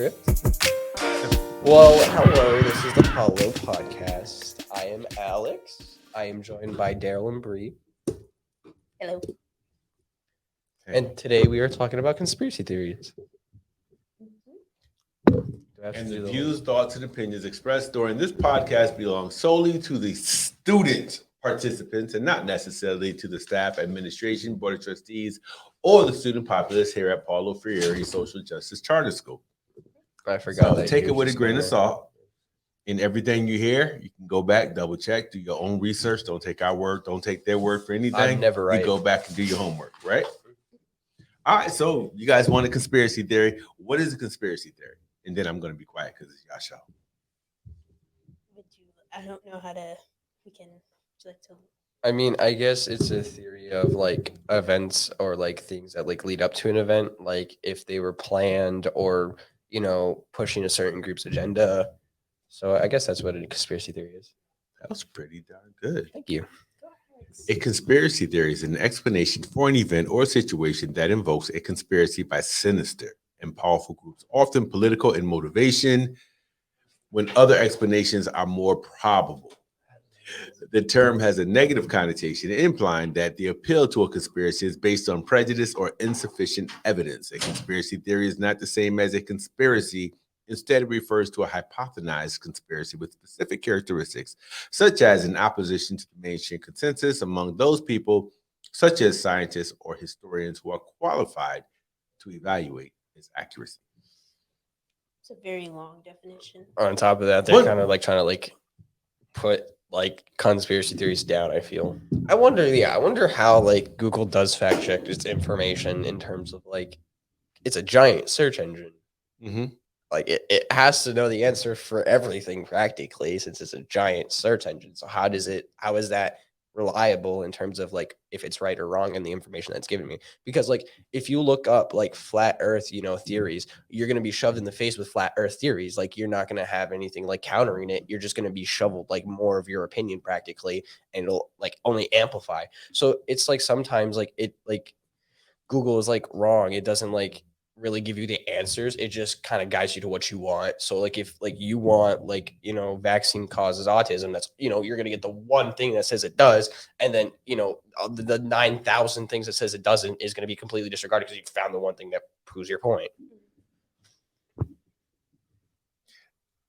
script. Well, hello. This is the Paulo podcast. I am Alex. I am joined by Daryl and Bree. Hello. And today we are talking about conspiracy theories. And the views, thoughts, and opinions expressed during this podcast belong solely to the student participants and not necessarily to the staff, administration, board of trustees, or the student populace here at Paulo Freire Social Justice Charter School. I forgot. So take it with a grain of salt. In everything you hear, you can go back, double check, do your own research. Don't take our word. Don't take their word for anything. I'm never right. You go back and do your homework, right? All right. So you guys want a conspiracy theory? What is a conspiracy theory? And then I'm going to be quiet because it's y'all show. I don't know how to. We can. I mean, I guess it's a theory of like events or like things that like lead up to an event, like if they were planned or pushing a certain group's agenda. So I guess that's what a conspiracy theory is. That was pretty darn good. Thank you. A conspiracy theory is an explanation for an event or situation that invokes a conspiracy by sinister and powerful groups, often political in motivation, when other explanations are more probable. The term has a negative connotation, implying that the appeal to a conspiracy is based on prejudice or insufficient evidence. A conspiracy theory is not the same as a conspiracy. Instead, it refers to a hypothesized conspiracy with specific characteristics, such as in opposition to the mainstream consensus among those people, such as scientists or historians who are qualified to evaluate its accuracy. It's a very long definition. On top of that, they're kind of like trying to like put like conspiracy theories down. I feel. I wonder how like Google does fact check its information in terms of like it's a giant search engine. Mm-hmm. Like it has to know the answer for everything practically since it's a giant search engine. So how is that reliable in terms of like if it's right or wrong in the information that's given me? Because like if you look up like flat earth theories, you're going to be shoved in the face with flat earth theories. Like you're not going to have anything like countering it. You're just going to be shoveled like more of your opinion practically, and it'll like only amplify. So it's like sometimes like it like Google is like wrong. It doesn't like really give you the answers. It just kind of guides you to what you want. So like if like you want like vaccine causes autism, that's you're gonna get the one thing that says it does, and then the 9,000 things that says it doesn't is gonna be completely disregarded because you found the one thing that proves your point.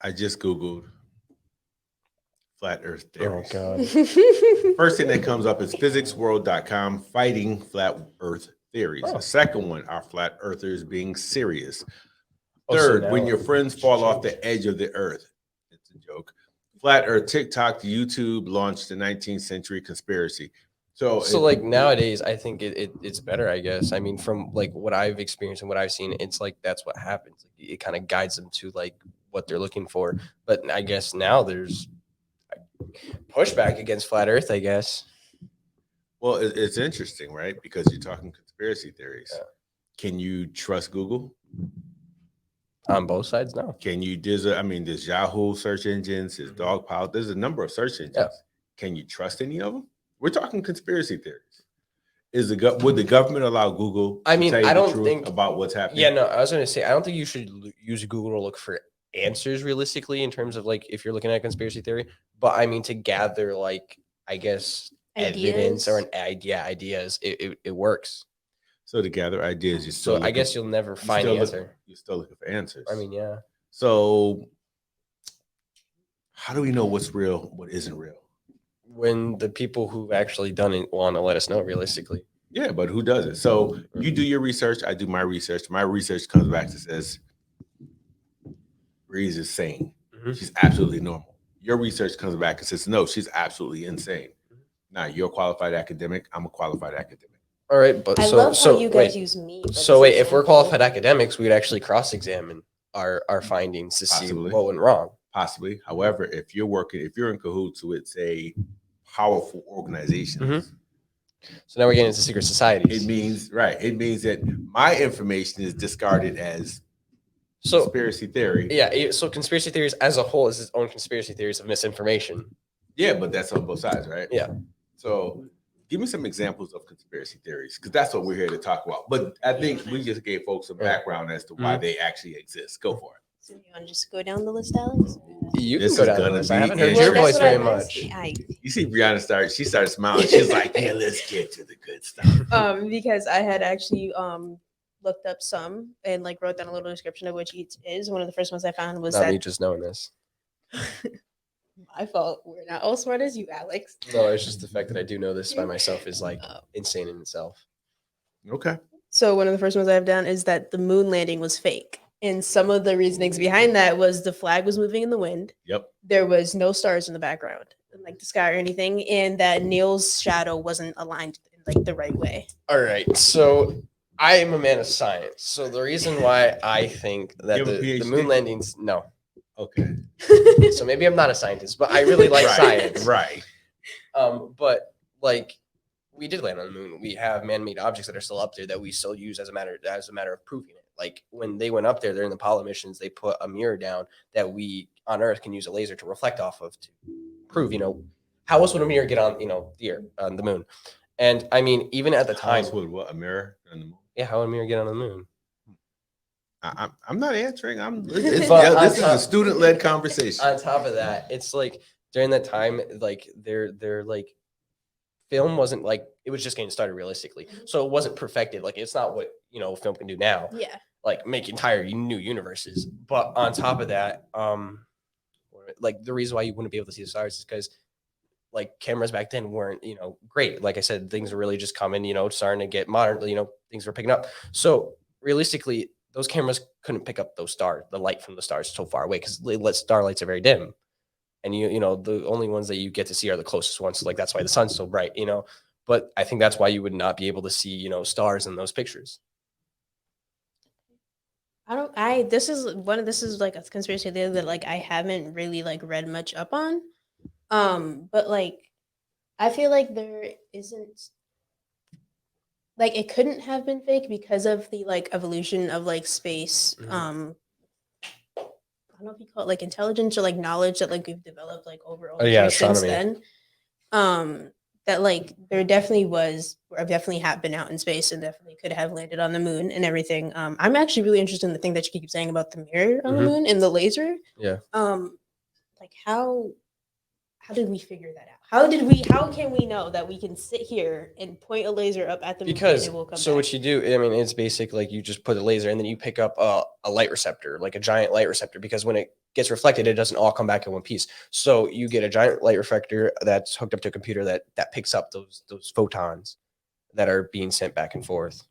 I just Googled flat earth theories. Oh God. First thing that comes up is physicsworld.com fighting flat earth theories. The second one are flat earthers being serious. Third, when your friends fall off the edge of the earth. It's a joke. Flat earth, TikTok, YouTube launched the 19th century conspiracy. So like nowadays, I think it's better, I guess. I mean, from like what I've experienced and what I've seen, it's like that's what happens. It kind of guides them to like what they're looking for. But I guess now there's pushback against flat earth, I guess. Well, it's interesting, right? Because you're talking conspiracy theories. Yeah. Can you trust Google? On both sides, no. Can you? There's Yahoo search engines, there's Dogpile. There's a number of search engines. Yeah. Can you trust any of them? We're talking conspiracy theories. Would the government allow Google? I mean, I don't think about what's happening. Yeah, no. I was going to say I don't think you should use Google to look for answers realistically in terms of like if you're looking at a conspiracy theory. But I mean, to gather like I guess evidence or ideas, it works. So to gather ideas, I guess you'll never find the answer. You're still looking for answers. I mean, yeah. So how do we know what's real, what isn't real? When the people who've actually done it want to let us know realistically. Yeah, but who does it? So you do your research, I do my research. My research comes back and says Breeze is sane. Mm-hmm. She's absolutely normal. Your research comes back and says, no, she's absolutely insane. Now, you're a qualified academic. I'm a qualified academic. All right, but I love how you guys use me. So wait, if we're qualified academics, we'd actually cross-examine our findings to see what went wrong. Possibly. However, if you're in cahoots with, say, powerful organizations. Mm-hmm. So now we're getting into secret societies. It means that my information is discarded as conspiracy theory. Yeah, so conspiracy theories as a whole is its own conspiracy theories of misinformation. Yeah, but that's on both sides, right? Yeah. So Give me some examples of conspiracy theories, because that's what we're here to talk about. But I think we just gave folks some background as to why they actually exist. Go for it. So you want to just go down the list, Alex? You This can go is down the gonna list. I be haven't heard interesting. your voice That's what very I'm much. asking. You see Brianna started smiling. She's like, yeah, let's get to the good stuff. Because I had actually looked up some and like wrote down a little description of which each is. One of the first ones I found was Not that me just knowing this. my fault. We're not all smart as you, Alex. No, it's just the fact that I do know this by myself is like insane in itself. Okay. So one of the first ones I have down is that the moon landing was fake. And some of the reasonings behind that was the flag was moving in the wind. Yep. There was no stars in the background, like the sky or anything, and that Neil's shadow wasn't aligned in like the right way. All right, so I am a man of science. So the reason why I think that You have a the PhD? moon landings, no. Okay. So maybe I'm not a scientist, but I really like science. Right. But like we did land on the moon. We have man-made objects that are still up there that we still use as a matter of proving it. Like when they went up there, they're in the Apollo missions, they put a mirror down that we on Earth can use a laser to reflect off of to prove, how else would a mirror get on, on the moon? And I mean, even at the time, what, a mirror on the moon? yeah, how would a mirror get on the moon? I'm not answering. But This is a student-led conversation. On top of that, it's like during that time, like their like film wasn't like it was just getting started realistically, so it wasn't perfected. Like it's not what film can do now. Yeah. Like make entire new universes. But on top of that, like the reason why you wouldn't be able to see the stars is because like cameras back then weren't great. Like I said, things were really just coming, starting to get modern. Things were picking up. So realistically, those cameras couldn't pick up those stars, the light from the stars so far away because starlights are very dim. And the only ones that you get to see are the closest ones. So like that's why the sun's so bright, But I think that's why you would not be able to see, stars in those pictures. This is like a conspiracy theory that like I haven't really like read much up on. But like I feel like there isn't like it couldn't have been fake because of the like evolution of like space. Mm-hmm. I don't know if you call it like intelligence or like knowledge that like we've developed like overall since then. That like there definitely have been out in space and definitely could have landed on the moon and everything. I'm actually really interested in the thing that you keep saying about the mirror on the moon and the laser. Yeah. Like how did we figure that out? How can we know that we can sit here and point a laser up at the moon and it will come back? What you do, I mean, it's basic like you just put a laser and then you pick up a light receptor, like a giant light receptor, because when it gets reflected, it doesn't all come back in one piece. So you get a giant light reflector that's hooked up to a computer that picks up those photons that are being sent back and forth.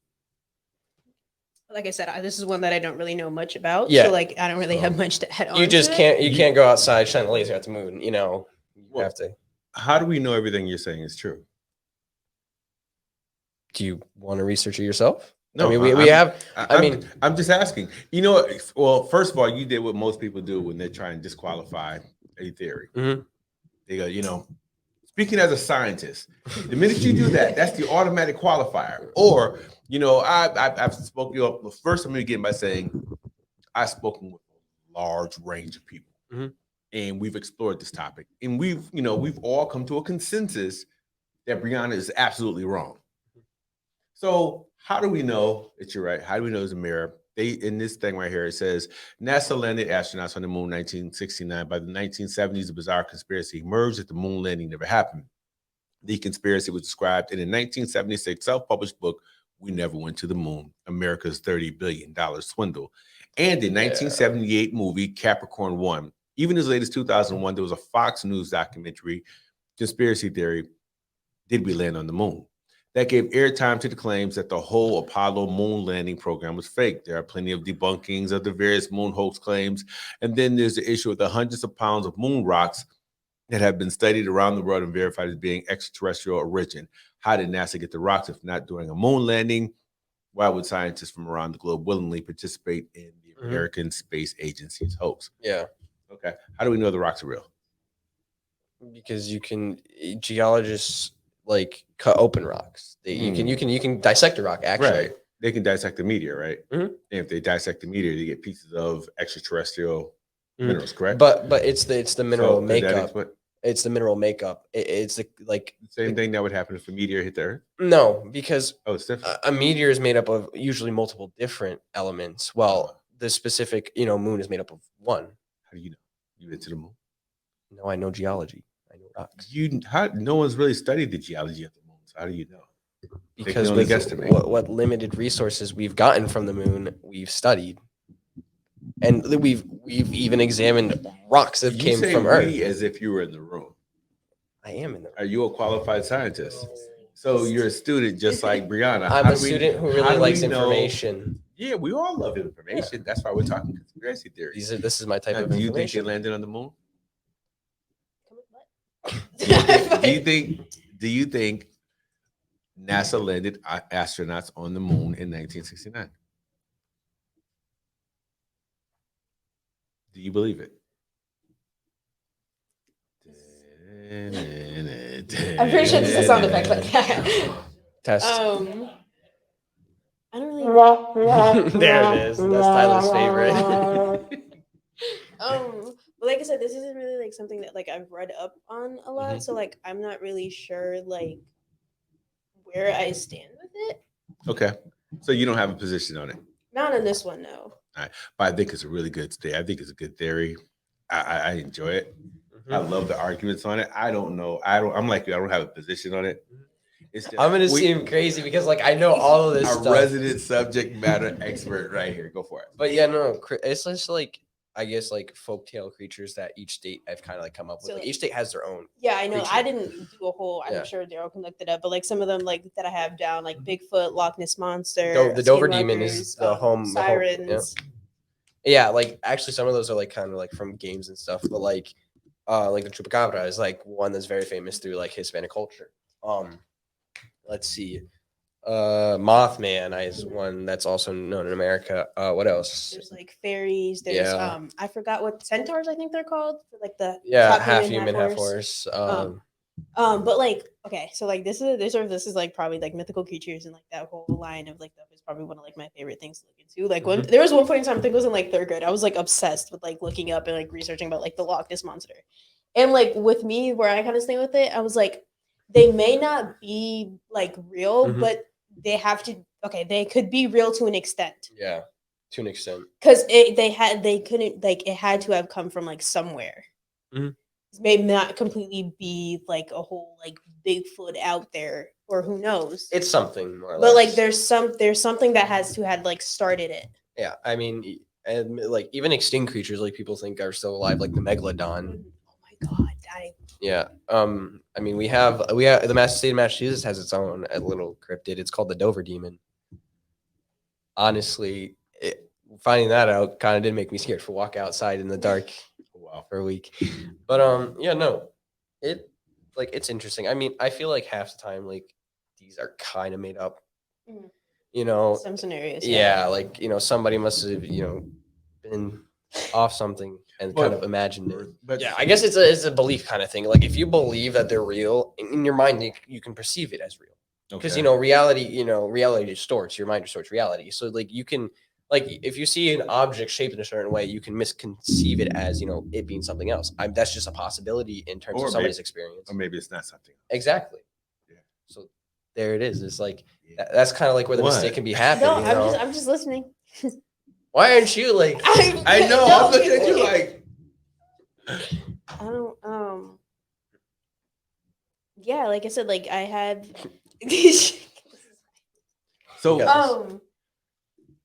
Like I said, this is one that I don't really know much about. Yeah. So like I don't really have much to add on. You just can't go outside, shine the laser at the moon, You have to. How do we know everything you're saying is true? Do you want to research it yourself? No, I mean, I'm just asking. Well, first of all, you did what most people do when they're trying to disqualify a theory. Mm-hmm. They go, speaking as a scientist, the minute you do that, that's the automatic qualifier. Or, I've spoken. First, I'm going to begin by saying I've spoken with a large range of people. Mm-hmm. And we've explored this topic, and we've all come to a consensus that Brianna is absolutely wrong. So how do we know that you're right? How do we know it's a mirror? In this thing right here, it says NASA landed astronauts on the moon in 1969. By the 1970s, a bizarre conspiracy emerged that the moon landing never happened. The conspiracy was described in a 1976 self-published book, We Never Went to the Moon, America's $30 Billion Swindle, and the 1978 movie Capricorn 1. Even as late as 2001, there was a Fox News documentary, Conspiracy Theory, Did We Land on the Moon? That gave airtime to the claims that the whole Apollo moon landing program was fake. There are plenty of debunkings of the various moon hoax claims. And then there's the issue of the hundreds of pounds of moon rocks that have been studied around the world and verified as being extraterrestrial origin. How did NASA get the rocks if not during a moon landing? Why would scientists from around the globe willingly participate in the American Space Agency's hoax? Yeah. Okay. How do we know the rocks are real? Because geologists like cut open rocks. You can dissect a rock actually. Right. They can dissect the meteor, right? Mm-hmm. And if they dissect the meteor, they get pieces of extraterrestrial minerals, correct? But it's the mineral makeup. It's the mineral makeup. It's like same thing that would happen if a meteor hit the Earth. No, because it's different. A meteor is made up of usually multiple different elements. Well, the specific moon is made up of one. How do you know? You went to the moon? No, I know geology. I know rocks. No one's really studied the geology of the moon. So how do you know? Because with what limited resources we've gotten from the moon, we've studied, and we've even examined rocks that came from Earth. As if you were in the room. I am in the room. Are you a qualified scientist? So you're a student, just like Brianna. I'm a student who really likes information. Yeah, we all love information. Yeah. That's why we're talking conspiracy theories. This is my type of information. Do you think they landed on the moon? Do you think NASA landed astronauts on the moon in 1969? Do you believe it? I'm pretty sure it's a sound effect like that. Test. I don't really. There it is. That's Tyler's favorite. But like I said, this isn't really like something that like I've read up on a lot. Mm-hmm. So like I'm not really sure like where I stand with it. Okay. So you don't have a position on it? Not on this one, no. All right. But I think it's a really good theory. I think it's a good theory. I enjoy it. Mm-hmm. I love the arguments on it. I don't know. I'm like you. I don't have a position on it. I'm gonna seem crazy because like I know all of this stuff. Resident subject matter expert right here. Go for it. But yeah, no, it's just like I guess like folktale creatures that each state have kind of like come up with. So, like, each state has their own. Yeah, I know. Creature. I didn't do a whole. I'm sure Daryl can look that up, but like some of them like that I have down, like Bigfoot, Loch Ness monster, the Dover demon is the home sirens. Yeah, like actually some of those are like kind of like from games and stuff, but like the chupacabra is like one that's very famous through like Hispanic culture. Let's see. Mothman is one that's also known in America. What else? There's like fairies. There's I forgot what centaurs I think they're called. Like the half human, half horse. But like okay, so like this is like probably like mythical creatures and like that whole line of like that was probably one of like my favorite things to look into. Like when there was one point in time, I think it was in like third grade, I was like obsessed with like looking up and like researching about like the Loch Ness monster. And like with me, where I kind of stay with it, I was like, they may not be like real, but they have to. Okay, they could be real to an extent. Yeah, to an extent. Because they couldn't like it had to have come from like somewhere. Mm-hmm. It may not completely be like a whole like Bigfoot out there, or who knows. It's something more or less. But like there's something that has to had like started it. Yeah, I mean, and like even extinct creatures like people think are still alive, like the megalodon. Oh my god. Yeah. I mean, we have the state of Massachusetts has its own little cryptid. It's called the Dover demon. Honestly, finding that out kind of did make me scared to walk outside in the dark for a week. But yeah, no, it's interesting. I mean, I feel like half the time like these are kind of made up. You know, some scenarios. Yeah, like somebody must have been off something and kind of imagined it. But yeah, I guess it's a belief kind of thing. Like if you believe that they're real in your mind, you can perceive it as real. Because reality distorts your mind, distorts reality. So like you can if you see an object shaped in a certain way, you can misconceive it as it being something else. That's just a possibility in terms of somebody's experience. Or maybe it's not something else. Exactly. Yeah. So there it is. It's like that's kind of like where the mistake can be happening. No, I'm just listening. Why aren't you like? I know. I'm looking at you like. I don't. Yeah, like I said, like I had. So.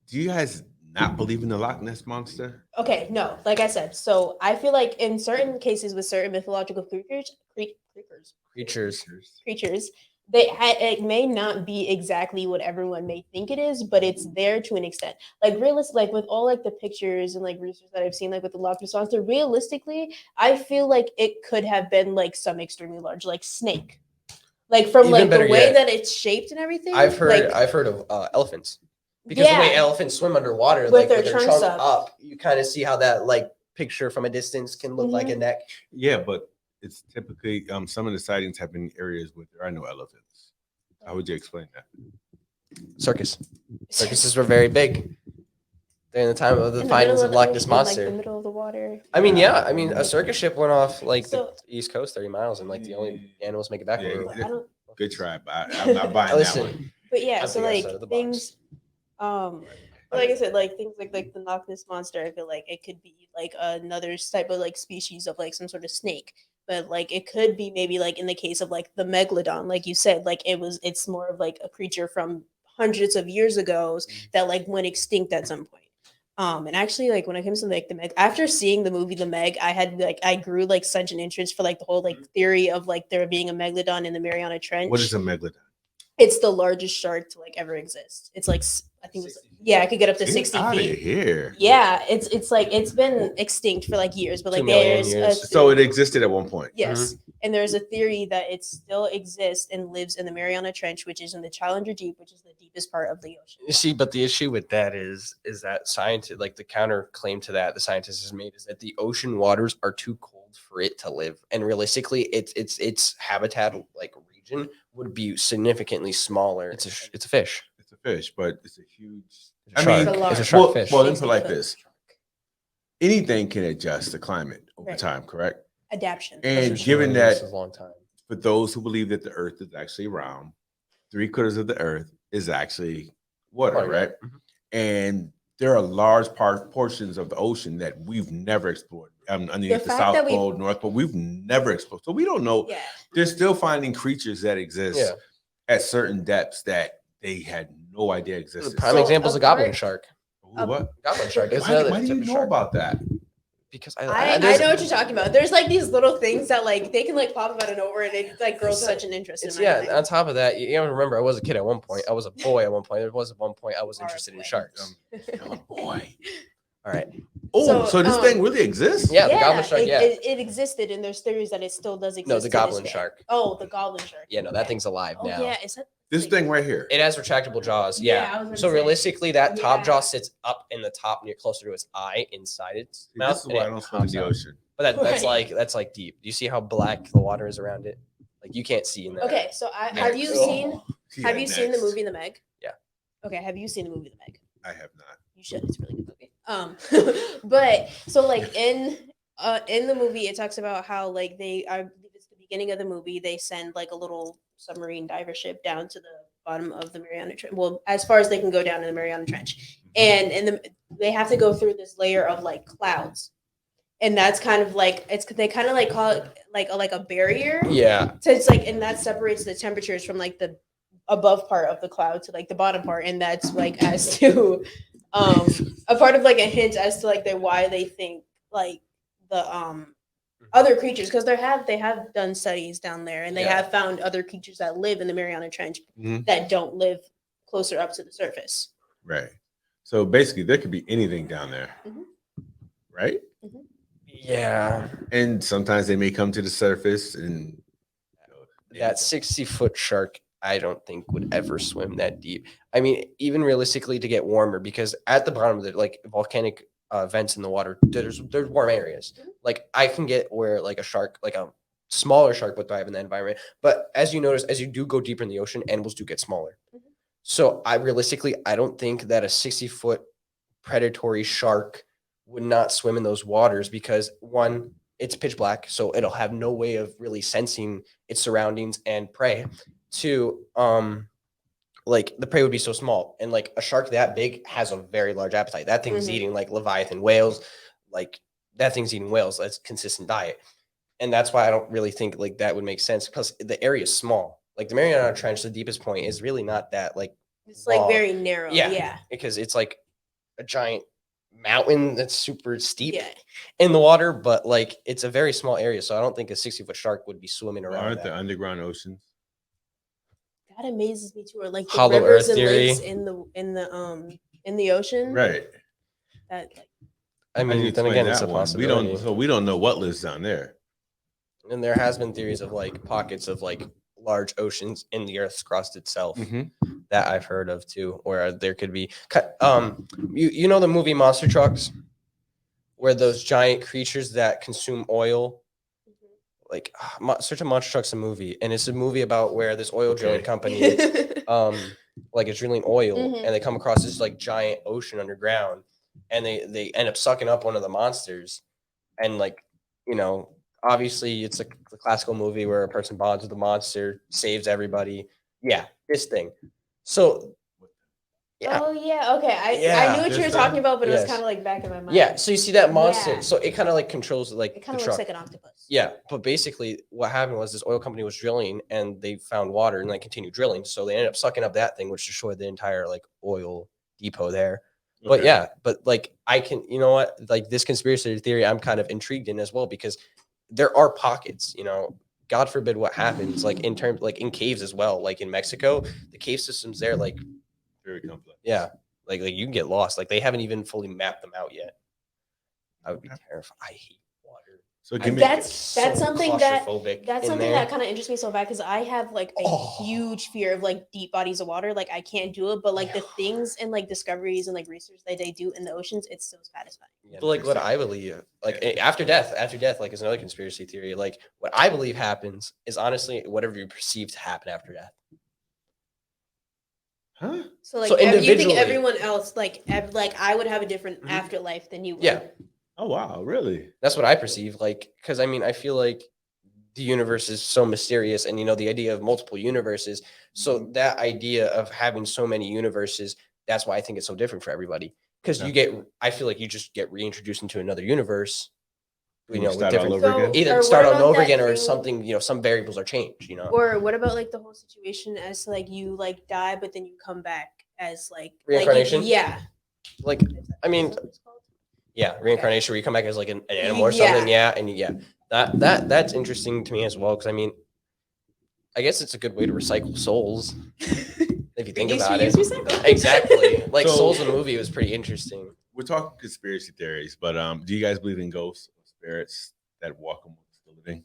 Do you guys not believe in the Loch Ness monster? Okay, no. Like I said, so I feel like in certain cases with certain mythological creatures. It may not be exactly what everyone may think it is, but it's there to an extent. Like like with all like the pictures and like research that I've seen, like with the Loch Ness monster, realistically, I feel like it could have been like some extremely large, like snake, like from like the way that it's shaped and everything. I've heard of elephants because the way elephants swim underwater, with their trunks up, you kind of see how that like picture from a distance can look like a neck. Yeah, but. It's typically some of the sightings have been in areas where there are no elephants. How would you explain that? Circuses were very big. during the time of the In findings of middle Loch the Ness ocean, like monster. the middle of the water. I mean, yeah. I mean, a circus ship went off like So- the East Coast 30 miles, and like the only animals make it back. Yeah, were- I don't. Good try, but I'm not buying that Listen, one. But yeah, I so think I like started the box. things, like I said, like things like the Loch Ness monster. I feel like it could be like another type of like species of like some sort of snake, but like it could be maybe like in the case of like the megalodon, like you said, like it's more of like a creature from hundreds of years ago that like went extinct at some point. And actually, like when it comes to like the Meg, after seeing the movie The Meg, I grew like such an interest for like the whole like theory of like there being a megalodon in the Mariana Trench. What is a megalodon? It's the largest shark to like ever exist. It's like I think it's yeah, it could get up to Get 60 out of feet. here. Yeah, it's like it's been extinct for like years, but like 2 million there's years. So it existed at one point. yes, and there's a theory that it still exists and lives in the Mariana Trench, which is in the Challenger Deep, which is the deepest part of the ocean. You see, but the issue with that is that scientists, like the counter claim to that the scientists has made is that the ocean waters are too cold for it to live, and realistically, its habitat like region would be significantly smaller. It's a fish. It's a fish, but it's a huge. It's a shark. It's a It's a shark well, fish. well, let me put it like this: anything can adjust to climate over Right. time, correct? Adaptation. And For given sure, that, this is a long time. for those who believe that the Earth is actually round, 3/4 of the Earth is actually water, Water, right? mhm. And there are large portions of the ocean that we've never explored. Underneath the fact South that we- Pole, North Pole, we've never explored. So we don't know. Yeah. They're still finding creatures that exist Yeah. at certain depths that they had no idea existed. Prime So example is a goblin apart- shark. What? Goblin shark. It's Why another do you type of know shark. about that? Because I there's- know what you're talking about. There's like these little things that like they can like pop up out of nowhere and it like grows such an interest in It's my yeah. mind. On top of that, you gotta remember, I was a kid at one point. I was a boy at one point. There was at one point I was You are a interested in boy. sharks. Oh boy. All right. Oh, so, So, this thing really exists? Yeah, the goblin shark. Yeah. it existed, and there's theories that it still does exist. No, the to this goblin day. shark. Oh, the goblin shark. Yeah, no, that thing's alive Oh now. yeah, is that This thing right here. It has retractable jaws. Yeah, I Yeah. was gonna So say. realistically, that top Yeah. jaw sits up in the top near closer to its eye inside its See, mouth. this is and why it I don't swim in pops the out. ocean. But that's Right. like deep. Do you see how black the water is around it? Like you can't see in there. okay? So have you Next. seen Yeah, have you seen the next. movie The Meg? Yeah. Okay, have you seen the movie The Meg? I have not. You should. It's a really good movie. But so like in the movie, it talks about how like they I believe it's the beginning of the movie. They send like a little submarine diver ship down to the bottom of the Mariana Trench. Well, as far as they can go down in the Mariana Trench, and they have to go through this layer of like clouds, and that's kind of like they kind of like call it like a barrier. Yeah. So it's like, and that separates the temperatures from like the above part of the cloud to like the bottom part, and that's like as to a part of like a hint as to like why they think like the other creatures, because they have done studies down there, and they Yeah. have found other creatures that live in the Mariana Trench Mhm. that don't live closer up to the surface. Right. So basically, there could be anything down there. Mhm. Right? Yeah. And sometimes they may come to the surface and That 60-foot shark, I don't think would ever swim that deep. I mean, even realistically to get warmer, because at the bottom of the like volcanic vents in the water, there's warm areas. Like I can get where like a shark, like a smaller shark would thrive in that environment. But as you notice, as you do go deeper in the ocean, animals do get smaller. Mhm. So I don't think that a 60-foot predatory shark would not swim in those waters because one, it's pitch black, so it'll have no way of really sensing its surroundings and prey. Two, like the prey would be so small, and like a shark that big has a very large appetite. That thing's Mhm. eating like leviathan whales, like that thing's eating whales. That's consistent diet, and that's why I don't really think like that would make sense because the area is small. Like the Mariana Trench, the deepest point is really not that like It's like long. very narrow. Yeah. because it's like a giant mountain that's super steep Yeah. in the water, but like it's a very small area, so I don't think a 60-foot shark would be swimming around. aren't that. the underground oceans? That amazes me too. Or like the Hollow rivers Earth and theory. lakes in the ocean. Right. That like I How do you mean, then explain again, it's a that one? possibility. We don't know what lives down there. And there has been theories of like pockets of like large oceans in the Earth's crust itself that I've heard of too, where there could be. You know the movie Monster Trucks, where those giant creatures that consume oil. Like search a Monster Trucks a movie, and it's a movie about where this oil drilling company like it's drilling oil Mhm. and they come across this like giant ocean underground and they end up sucking up one of the monsters, and like, you know, obviously it's a classical movie where a person bonds with the monster, saves everybody. Yeah, this thing. So yeah. Oh yeah. Okay. I knew what you were There's talking that. about, but it was Yes. kind of like back in my mind. Yeah, so you see that monster, Yeah. so it kind of like controls like It kind the of looks truck. like an octopus. Yeah, but basically what happened was this oil company was drilling and they found water and like continued drilling. So they ended up sucking up that thing, which destroyed the entire like oil depot there. But Okay. yeah, but like I can, you know what, like this conspiracy theory, I'm kind of intrigued in as well because there are pockets, you know, God forbid what happens, like in terms, like in caves as well, like in Mexico, the cave systems there, like, Very complex. yeah, like you can get lost. Like they haven't even fully mapped them out yet. I would be terrified. I hate water. So give me. That's So something that claustrophobic that's in something there. that kind of interests me so bad because I have like a huge fear of like deep bodies of water. Like I can't do it, but like the things and like discoveries and like research that they do in the oceans, it's so satisfying. But like what I believe, like after death, like is another conspiracy theory. Like what I believe happens is honestly whatever you perceive to happen after death. Huh? So like So you think individually- everyone else like I would have a different afterlife than you would. Yeah, Oh wow, really? that's what I perceive. Like, because I mean, I feel like the universe is so mysterious, and you know, the idea of multiple universes. So that idea of having so many universes, that's why I think it's so different for everybody. Because I feel like you just get reintroduced into another universe. You know, with start all different, over again. either Or start what all about over that again, or thing- something. You know, some variables are changed. You know, Or what about like the whole situation as to, like you like die, but then you come back as like Reincarnation? yeah. like I mean, Is that what it's called? yeah, reincarnation where you come back as like an animal or Yeah. something. Yeah, and yeah, that's interesting to me as well because I mean, I guess it's a good way to recycle souls if you think about it. Exactly, like So- Souls, the movie was pretty interesting. We're talking conspiracy theories, but do you guys believe in ghosts or spirits that walk amongst the living?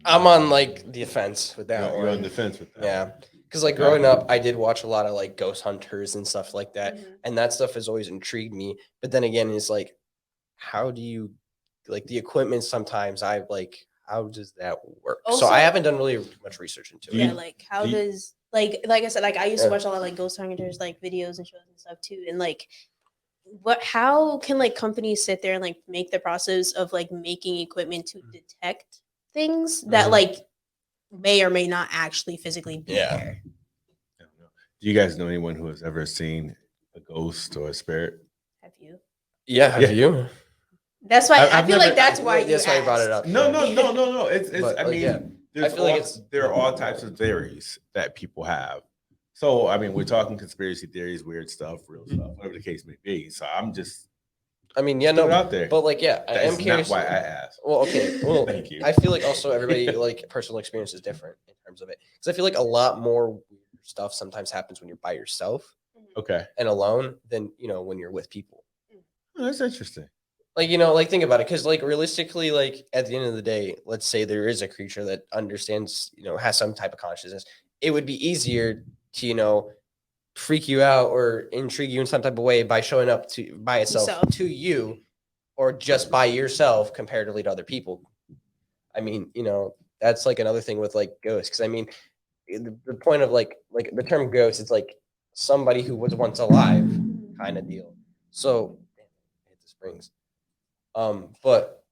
I'm on like the offense with that You're on one. the fence with that. Yeah, because like growing up, I did watch a lot of like ghost hunters and stuff like that, Mhm. and that stuff has always intrigued me. But then again, it's like, how do you like the equipment? Sometimes I like, how does that work? So Also- I haven't done really much research into Do it. Yeah, you- like how do you- does like I said, like I used to Yeah. watch a lot of like ghost hunters like videos and shows and stuff too. And like how can like companies sit there and like make the process of like making equipment to detect things that Mhm. like may or may not actually physically be Yeah. there? I don't know. Do you guys know anyone who has ever seen a ghost or a spirit? Have you? Yeah, have Yeah. you? That's why I I've feel never- like that's why That's why you brought it asked. up. No, yeah. no. It's But, I like, mean, yeah. there's I feel like all, it's- there are all types of theories that people have. So I mean, we're talking conspiracy theories, weird stuff, real stuff, whatever the case may be. So I'm just I mean, yeah, throwing no, it out there. but like, yeah, I That am is curious. not why I asked. Well, okay. Well, Thank you. I feel like also everybody like personal experience is different in terms of it because I feel like a lot more weird stuff sometimes happens when you're by yourself Okay, and alone than you know when you're with people. oh, that's interesting. Like you know, like think about it because like realistically, like at the end of the day, let's say there is a creature that understands, you know, has some type of consciousness. It would be easier to you know freak you out or intrigue you in some type of way by showing up to by itself Yourself. to you or just by yourself comparatively to other people. I mean, you know, that's like another thing with like ghosts. Cause I mean, the point of like the term ghost, it's like somebody who was once alive kind of deal. So damn, I hit the springs. But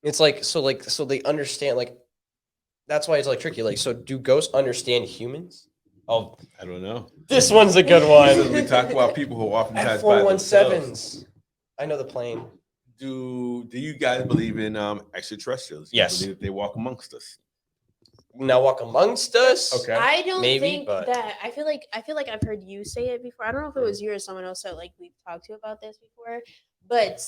it's like so they understand like that's why it's like tricky. Like, so do ghosts understand humans? Oh, I don't know. this one's a good So one. we talk about people who oftentimes by themselves. F417s. I know the plane. Do you guys believe in extraterrestrials? Do you Yes. believe that they walk amongst us? Now walk amongst us. Okay. I don't Maybe, think but- that I feel like I've heard you say it before. I don't know if it was you or someone else that like we've talked to about this before, but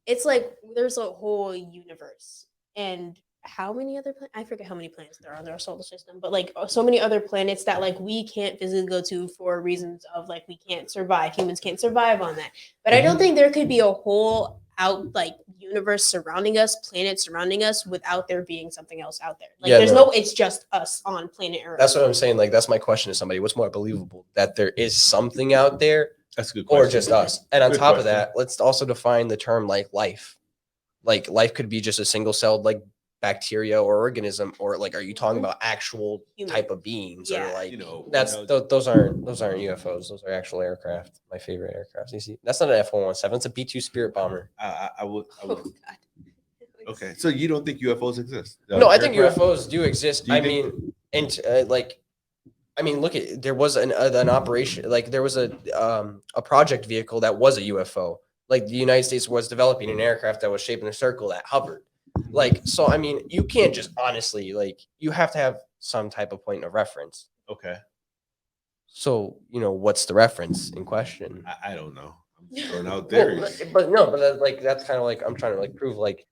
it's like there's a whole universe and how many other I forget how many planets there are in our solar system, but like so many other planets that like we can't physically go to for reasons of like we can't survive. Humans can't survive on that. But I don't think there could be a whole out like universe surrounding us, planets surrounding us without there being something else out there. Like Yeah, there's no. no it's just us on planet Earth. That's what I'm saying. Like, that's my question to somebody. What's more believable? That there is something out there That's a good question. or just us? And on Good top of question. that, let's also define the term like life. Like life could be just a single celled like bacteria or organism, or like, are you talking about actual type of beings, or like, those aren't UFOs. Those are actual aircraft. My favorite aircraft. You see, that's not an F-117. It's a B-2 Spirit bomber. I would. Oh, God. Okay, so you don't think UFOs exist? No, I think UFOs do exist. I mean, look at, there was an operation, like there was a project vehicle that was a UFO. Like the United States was developing an aircraft that was shaped in a circle that hovered. Like, so I mean, you can't just honestly, like, you have to have some type of point of reference. Okay. So, what's the reference in question? I don't know. I'm just throwing out theories. But that's kind of like, I'm trying to like prove, like,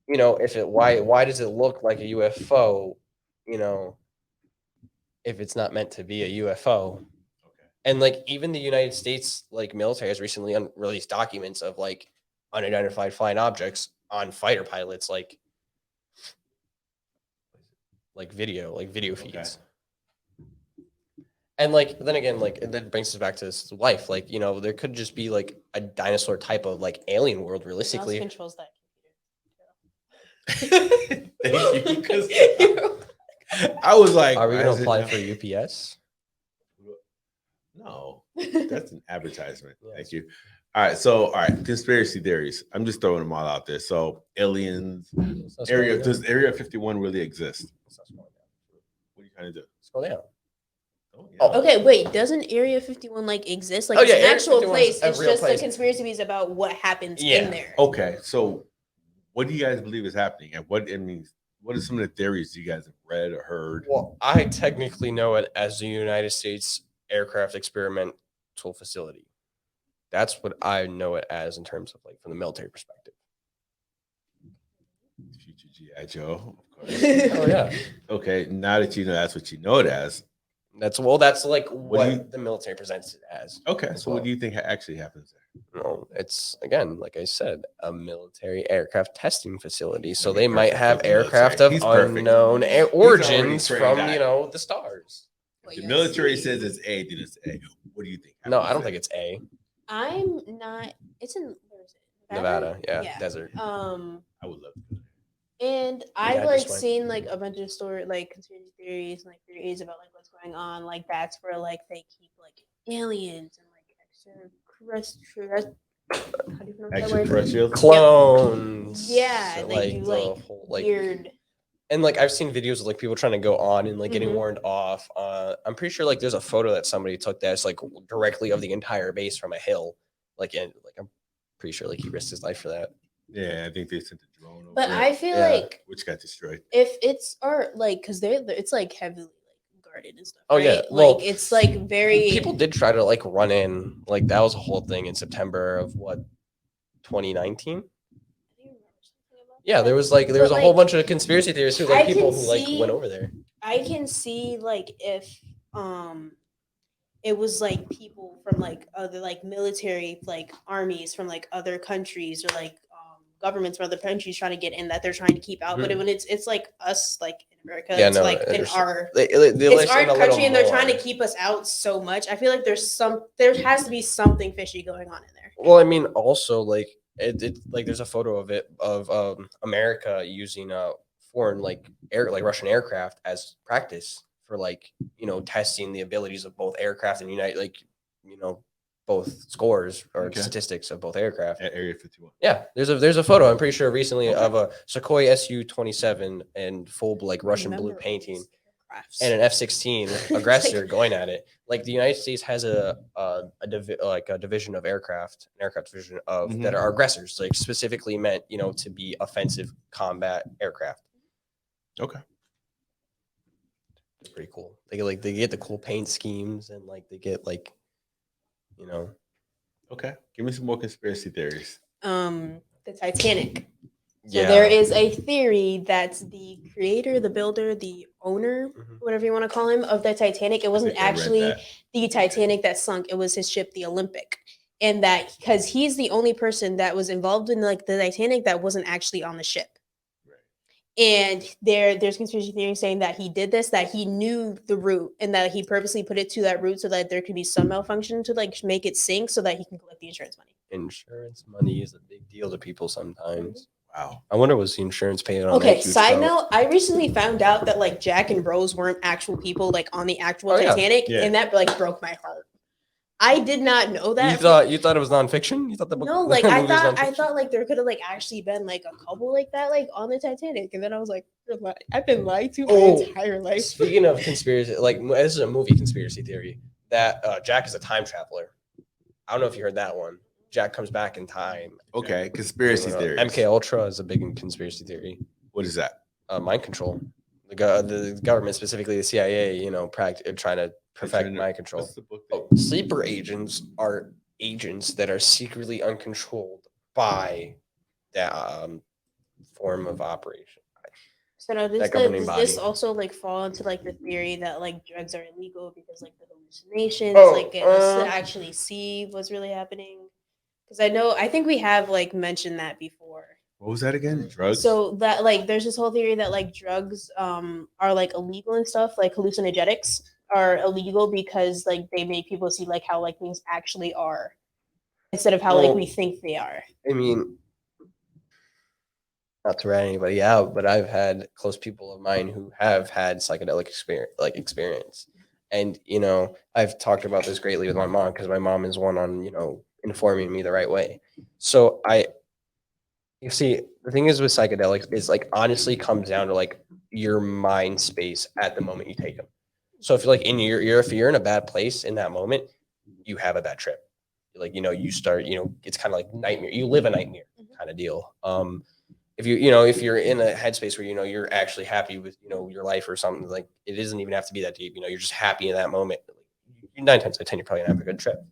if it, why does it look like a UFO, if it's not meant to be a UFO? Okay. And like, even the United States, like, military has recently released documents of like unidentified flying objects on fighter pilots, like video feeds. Okay. And like, then again, like, that brings us back to this life. Like, there could just be like a dinosaur type of like alien world, realistically. Controls that computer. Thank you. Because I was like, are we going to apply for UPS? No, that's an advertisement. Yes. Thank you. All right, conspiracy theories. I'm just throwing them all out there. So, aliens, does Area 51 really exist? What are you trying to do? Scroll down. Oh, okay. Wait, doesn't Area 51 like exist? Like, it's an actual place. It's just a conspiracy theories about what happens in there. Okay, so what do you guys believe is happening, and what are some of the theories you guys have read or heard? Well, I technically know it as the United States Aircraft Experimental Facility. That's what I know it as in terms of like from the military perspective. Future G.I. Joe, of course. Oh yeah. Okay, now that you know that's what you know it as. That's like what the military presents it as. Okay, so what do you think actually happens there? No, it's, again, like I said, a military aircraft testing facility. So they might have aircraft of unknown origins from the stars. If the military says it's A, then it's A. What do you think? No, I don't think it's A. I'm not. It's in, where is it? Nevada, yeah, desert. I would love to go there. And I've like seen like a bunch of like conspiracy theories and like theories about like what's going on. Like that's where like they keep like aliens and like extraterrestrial. How do you pronounce that word? Clones. Yeah, so, they do like whole, weird. And like I've seen videos of like people trying to go on and like getting warned off. I'm pretty sure like there's a photo that somebody took that's like directly of the entire base from a hill. Like, and like I'm pretty sure like he risked his life for that. Yeah, I think they sent a drone over. But I feel like which got destroyed. If it's like because it's like heavily like guarded and stuff. Oh right? yeah, like it's like very. People did try to like run in. Like that was a whole thing in September of 2019. Yeah, there was a whole bunch of conspiracy theories too, like people who like went over there. I can see like if it was like people from like other like military like armies from like other countries or like governments from other countries trying to get in that they're trying to keep out. But when it's like us like in America, it's like in our it's our country and they're trying to keep us out so much. I feel like there has to be something fishy going on in there. Well, I mean, also like it like there's a photo of it of America using foreign like Russian aircraft as practice for like testing the abilities of both aircraft and both scores or statistics of both aircraft at Area 51. Yeah, there's a photo I'm pretty sure recently of a Sukhoi Su-27 and full like Russian blue painting and an F-16 aggressor going at it. Like the United States has a division of an aircraft division of that are aggressors, like specifically meant to be offensive combat aircraft. Okay. It's pretty cool. They get the cool paint schemes and like they get like Okay, give me some more conspiracy theories. The Titanic. So there is a theory that the creator, the builder, the owner, whatever you want to call him, of the Titanic, it wasn't actually the Titanic that sunk. It was his ship, the Olympic. And that because he's the only person that was involved in like the Titanic that wasn't actually on the ship. And there's conspiracy theory saying that he did this, that he knew the route and that he purposely put it to that route so that there could be some malfunction to like make it sink so that he can collect the insurance money. Insurance money is a big deal to people sometimes. Wow. I wonder was the insurance paying on Okay, that huge side boat? note, I recently found out that like Jack and Rose weren't actual people like on the actual Titanic, Yeah. and that like broke my heart. I did not know that. You thought it was nonfiction? You thought the book? No, like I nonfiction? thought like there could have like actually been like a couple like that like on the Titanic, and then I was like, I've been lied to my entire life. Speaking of conspiracy, like this is a movie conspiracy theory that Jack is a time traveler. I don't know if you heard that one. Jack comes back in time. Okay, conspiracy theories. MK Ultra is a big conspiracy theory. What is that? Mind control. The government, specifically the CIA, trying to perfect mind control. What's the book Sleeper agents are agents that are secretly uncontrolled by that form of operation. So now does this also like fall into like the theory that like drugs are illegal because like the hallucinations, like getting us to actually see what's really happening? Because I think we have like mentioned that before. What was that again? Drugs? So that like there's this whole theory that like drugs are like illegal and stuff, like hallucinogenics are illegal because like they make people see like how like things actually are instead of how like we think they are. I mean, not to rat anybody out, but I've had close people of mine who have had psychedelic experience. And, I've talked about this greatly with my mom because my mom is one on, informing me the right way. So you see, the thing is with psychedelics is like honestly comes down to like your mind space at the moment you take them. So if you're like if you're in a bad place in that moment, you have a bad trip. Like, you start, it's kind of like nightmare. You live a nightmare kind of deal. If if you're in a headspace where you're actually happy with your life or something, like it doesn't even have to be that deep. You're just happy in that moment. 9 times out of 10, you're probably gonna have a good trip.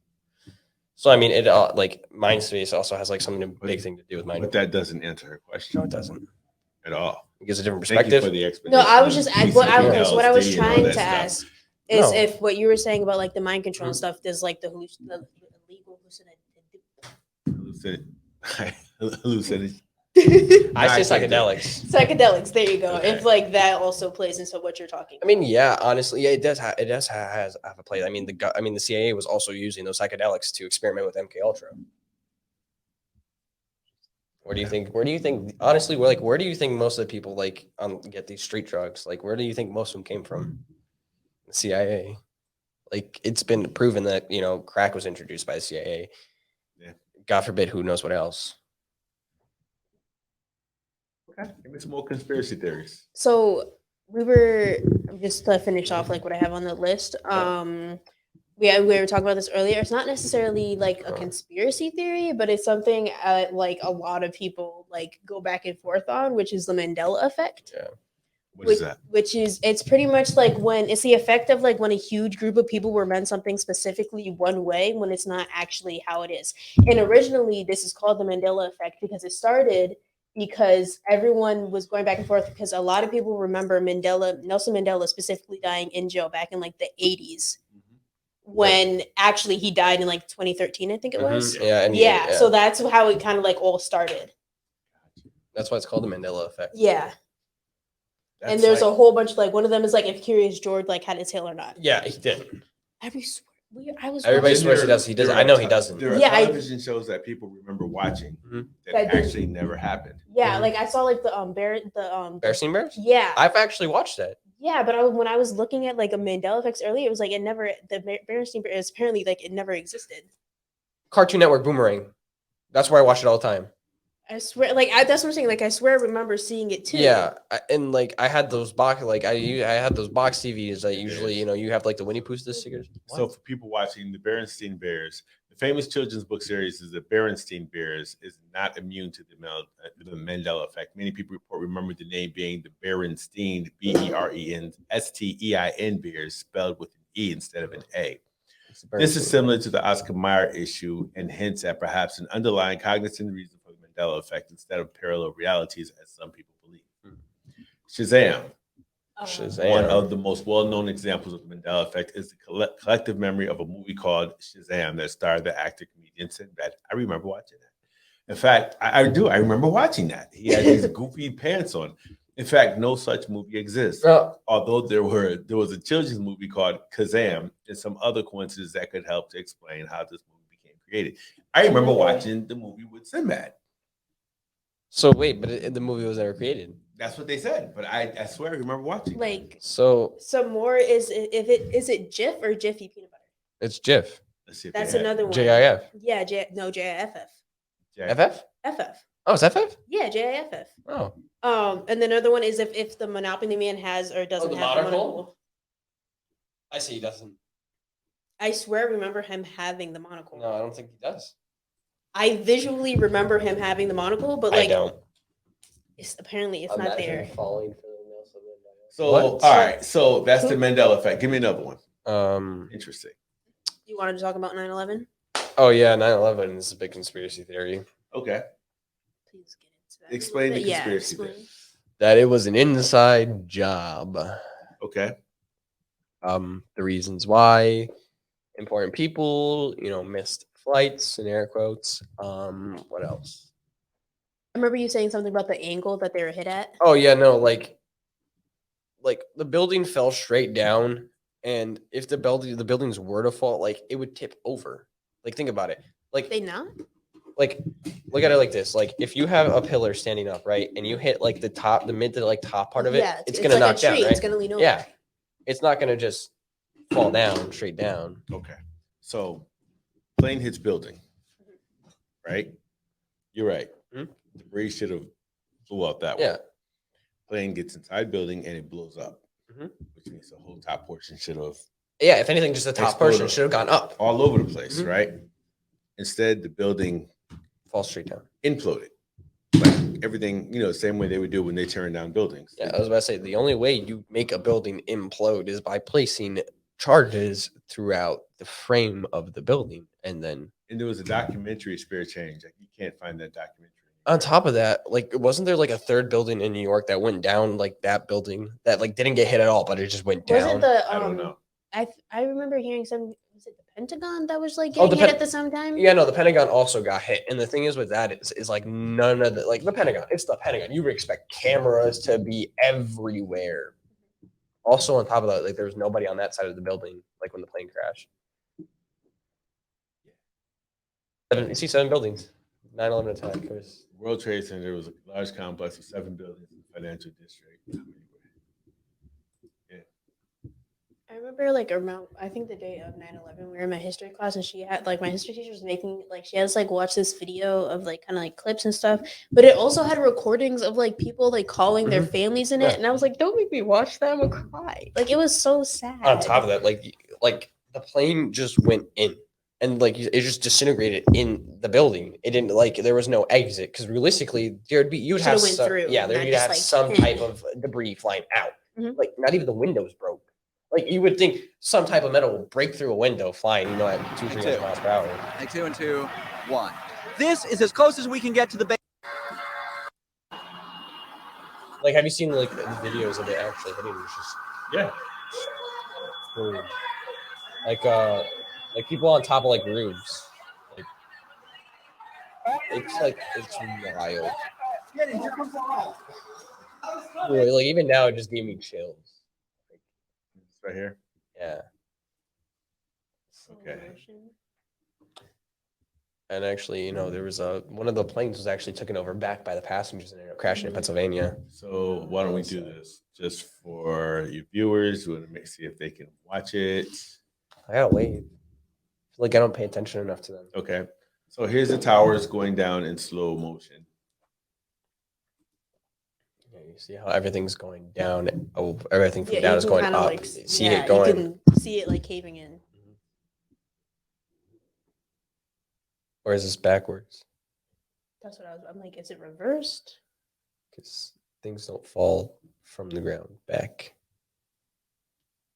So I mean, it like mind space also has like something big thing to do with mind. But that doesn't answer her question. No, it doesn't at all. It gives a different perspective. Thank you for the no, I was just what I was City, trying to ask is if what you were saying about like the mind control and stuff, there's like the illegal hallucination. I say psychedelics. Psychedelics. There you go. Okay. If like that also plays into what you're talking about. I mean, yeah, honestly, yeah, it does have a play. I mean, the CIA was also using those psychedelics to experiment with MK Ultra. Where do you think? Honestly, where do you think most of the people get these street drugs? Like, where do you think most of them came from? The CIA. Like, it's been proven that crack was introduced by the CIA. Yeah. God forbid, who knows what else? Okay, give me some more conspiracy theories. So we were just to finish off like what I have on the list. We were talking about this earlier. It's not necessarily like a conspiracy theory, but it's something like a lot of people like go back and forth on, which is the Mandela effect. Yeah. What is that? It's pretty much like when it's the effect of like when a huge group of people were meant something specifically one way when it's not actually how it is. And originally this is called the Mandela effect because it started because everyone was going back and forth because a lot of people remember Nelson Mandela specifically dying in jail back in like the 80s when actually he died in like 2013, I think it was. Yeah. So that's how it kind of like all started. That's why it's called the Mandela effect. Yeah. And there's a whole bunch like one of them is like if Curious George like had his tail or not. Yeah, he did. Everybody swears he does. He does. I know he doesn't. There are television shows that people remember watching that actually never happened. Yeah, like I saw like the Berenstein Bears. Yeah, I've actually watched that. Yeah, but when I was looking at like a Mandela effects earlier, it was like the Berenstein Bears apparently like it never existed. Cartoon Network Boomerang. That's where I watch it all the time. I swear, that's what I'm saying. Like, I swear, I remember seeing it too. Yeah, and like I had those box, I had those box TVs that usually, you have like the Winnie Pooh stickers. So for people watching the Berenstein Bears, the famous children's book series is the Berenstein Bears is not immune to the Mandela effect. Many people remember the name being the Berenstein, Berenstein Bears, spelled with an E instead of an A. This is similar to the Oscar Mayer issue and hints at perhaps an underlying cognizant reason for the Mandela effect instead of parallel realities, as some people believe. Shazam. One of the most well-known examples of the Mandela effect is the collective memory of a movie called Shazam that starred the actor-comedian Sinbad. I remember watching that. In fact, I do. I remember watching that. He had these goofy pants on. In fact, no such movie exists. Although there was a children's movie called Kazam and some other coincidences that could help to explain how this movie became created. I remember watching the movie with Sinbad. So wait, but the movie was never created. That's what they said, but I swear I remember watching. Like, so some more is is it Jif or Jiffy peanut butter? It's Jif. Let's see if That's another one. JIF. Yeah, JIFF. FF? FF. Oh, it's FF? Yeah, JIFF. Oh. And the other one is if the Monopoly Man has or doesn't the have the monocle? monocle. I see he doesn't. I swear I remember him having the monocle. No, I don't think he does. I visually remember him having the monocle, but I like don't. it's not there. Falling for the Nelson Mandela. So What? all right, so that's the Mandela effect. Give me another one. Interesting. You wanted to talk about 9/11? Oh yeah, 9/11 is a big conspiracy theory. Okay. Please get into that. Explain the Yeah, conspiracy explain. theory. That it was an inside job. Okay. The reasons why important people, missed flights in air quotes. What else? I remember you saying something about the angle that they were hit at. Oh yeah, no, like the building fell straight down, and if the buildings were to fall, like it would tip over. Like think about it. Like They not? like look at it like this. Like if you have a pillar standing up, right, and you hit like the mid to like top part of it, Yeah, it's gonna like knock a tree. down, right? It's gonna lean over. Yeah. It's not gonna just fall down straight down. Okay. So plane hits building. Right? You're right. Mhm. Debris should have flew out that way. Yeah. Plane gets inside building and it blows up. Mhm. Which means the whole top portion should have Yeah, if anything, just the top portion Exploded. should have gone up. all over the place, Mhm. right? Instead, the building Fall straight down. imploded. Like everything, the same way they would do when they turn down buildings. Yeah, I was about to say the only way you make a building implode is by placing charges throughout the frame of the building. And then And there was a documentary, Spirit Change. Like you can't find that documentary. on top of that, like wasn't there like a third building in New York that went down, like that building that like didn't get hit at all, but it just went Was down? it the I don't know. I remember hearing some. Was it the Pentagon that was like Oh, getting hit at the same time? Yeah, no, the Pentagon also got hit. And the thing is with that is like none of the like the Pentagon, it's the Pentagon. You would expect cameras to be everywhere. Also on top of that, like there was nobody on that side of the building, like when the plane crashed. You see 7 buildings. 9/11 attack. It was World Trade Center was a large complex of 7 buildings in the financial district. I remember like around I think the day of 9/11 we were in my history class and she had like my history teacher was making like she has like watched this video of like kind of like clips and stuff, but it also had recordings of like people like calling their families in it, and I was like, don't make me watch that, I'm gonna cry. Like it was so sad. on top of that, like the plane just went in and like it just disintegrated in the building. It didn't like there was no exit because realistically you would have Should've went some, through, yeah, there not you'd just, have like, some hit. type of debris flying out. Mhm. Like not even the windows broke. Like you would think some type of metal will break through a window flying, at 200-300 miles per hour. Take 2 and 2, 1. This is as close as we can get to the base. Like, have you seen like the videos of it actually hitting? It's just Yeah. boom. Like people on top of like roofs. Like it's wild. Like even now, it just gave me chills. It's right here. Yeah. Okay. And actually, there was one of the planes was actually taken over back by the passengers and ended up crashing in Pennsylvania. So why don't we do this just for your viewers? We want to see if they can watch it. I gotta wait. Like I don't pay attention enough to them. Okay. So here's the towers going down in slow motion. Yeah, you see how everything's going down. Oh, everything from Yeah, down you is can going kinda, up. like, See yeah, it going. You can see it like caving in. Or is this backwards? That's what I'm like, is it reversed? Because things don't fall from the ground back.